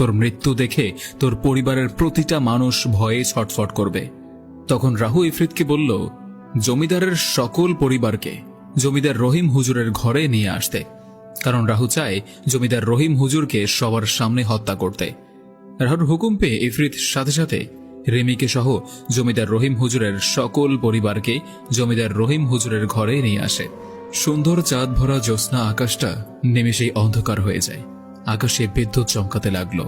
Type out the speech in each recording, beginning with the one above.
তোর মৃত্যু দেখে তোর পরিবারের প্রতিটা মানুষ ভয়ে ছটফট করবে। তখন রাহু ইফরিতকে বলল, জমিদারের সকল পরিবারকে জমিদার রহিম হুজুরের ঘরে নিয়ে আসতে, কারণ রাহু চায় জমিদার রহিম হুজুরকে সবার সামনে হত্যা করতে। রাহুর হুকুম পেয়ে ইফরিত সাথে সাথে রেমিকে সহ জমিদার রহিম হুজুরের সকল পরিবারকে জমিদার রহিম হুজুরের ঘরে নিয়ে আসে। সুন্দর চাঁদ ভরা জ্যোৎস্না আকাশটা নিমেষেই অন্ধকার হয়ে যায়। আকাশে বিদ্যুৎ চমকাতে লাগলো।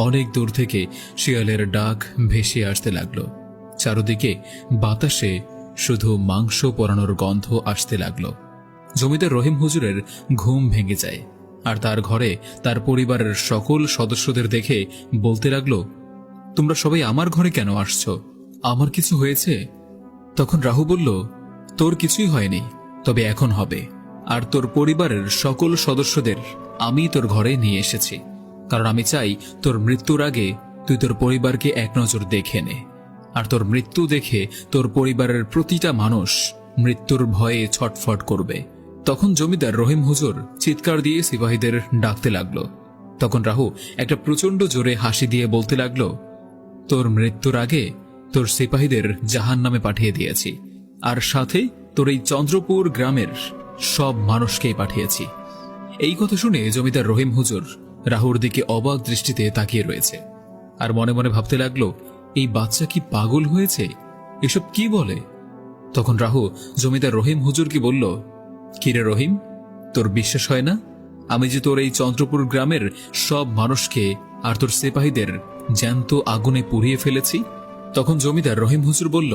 অনেক দূর থেকে শিয়ালের ডাক ভেসে আসতে লাগলো। চারদিকে বাতাসে শুধু মাংস পোড়ানোর গন্ধ আসতে লাগলো। জমিদার রহিম হুজুরের ঘুম ভেঙে যায়, আর তার ঘরে তার পরিবারের সকল সদস্যদের দেখে বলতে লাগলো, তোমরা সবাই আমার ঘরে কেন আসছো? আমার কিছু হয়েছে? তখন রাহু বলল, তোর কিছুই হয়নি, তবে এখন হবে। আর তোর পরিবারের সকল সদস্যদের আমি তোর ঘরে নিয়ে এসেছি, কারণ আমি চাই তোর মৃত্যুর আগে তুই তোর পরিবারকে এক নজর দেখে নে। আর তোর মৃত্যু দেখে তোর পরিবারের প্রতিটা মানুষ মৃত্যুর ভয়ে ছটফট করবে। তখন জমিদার রহিম হুজুর চিৎকার দিয়ে সিপাহীদের ডাকতে লাগলো। তখন রাহু একটা প্রচন্ড জোরে হাসি দিয়ে বলতে লাগলো, তোর মৃত্যুর আগে তোর সিপাহীদের জাহান্নামে পাঠিয়ে দিয়েছি, আর সাথে তোর এই চন্দ্রপুর গ্রামের সব মানুষকেই পাঠিয়েছি। এই কথা শুনে জমিদার রহিম হুজুর রাহুর দিকে অবাক দৃষ্টিতে তাকিয়ে রয়েছে, আর মনে মনে ভাবতে লাগলো, এই বাচ্চা কি পাগল হয়েছে? এসব কি বলে? তখন রাহু জমিদার রহিম হুজুরকে বলল, কিরে রহিম, তোর বিশ্বাস হয় না আমি যে তোর এই চন্দ্রপুর গ্রামের সব মানুষকে আর তোর সিপাহীদের জ্যান্ত আগুনে পুড়িয়ে ফেলেছি? তখন জমিদার রহিম হুজুর বলল,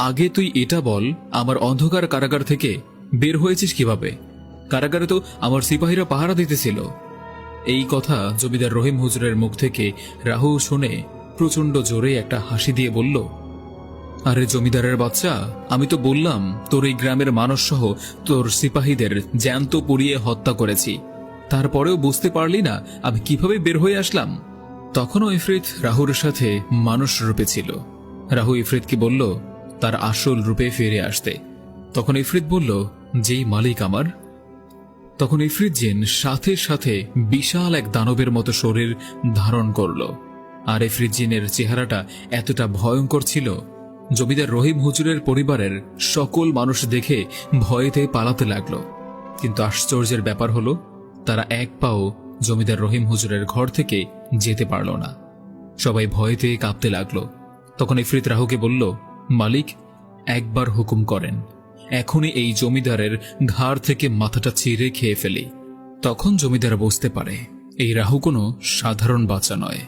আগে তুই এটা বল, আমার অন্ধকার কারাগার থেকে বের হয়েছিস কিভাবে? কারাগারে তো আমার সিপাহীরা পাহারা দিতেছিল। এই কথা জমিদার রহিম হুজুরের মুখ থেকে রাহু শুনে প্রচন্ড জোরে একটা হাসি দিয়ে বলল, আরে জমিদারের বাচ্চা, আমি তো বললাম তোর এই গ্রামের মানুষ সহ তোর সিপাহীদের জ্যান্ত পুড়িয়ে হত্যা করেছি, তারপরেও বুঝতে পারলি না আমি কিভাবে বের হয়ে আসলাম? তখনও ইফরিত রাহুর সাথে মানুষ রূপে ছিল। রাহু ইফরিতকে বলল তার আসল রূপে ফিরে আসতে। তখন ইফরিত বলল, যেই মালিক আমার। তখন ইফরিত জিন সাথে সাথে বিশাল এক দানবের মতো শরীর ধারণ করল, আর ইফরিত জিনের চেহারাটা এতটা ভয়ঙ্কর ছিল, জমিদার রহিম হুজুরের পরিবারের সকল মানুষ দেখে ভয়েতে পালাতে লাগলো। কিন্তু আশ্চর্যের ব্যাপার হলো, তারা এক পাও জমিদার রহিম হুজুরের ঘর থেকে যেতে পারল না। সবাই ভয়েতে কাঁপতে লাগলো। তখন ইফরিত রাহুকে বলল, মালিক, একবার হুকুম করেন, এখনই এই জমিদারের ঘাড় থেকে মাথাটা চিরে খেয়ে ফেলি। তখন জমিদার বুঝতে পারে এই রাহু কোনো সাধারণ বাচ্চা নয়।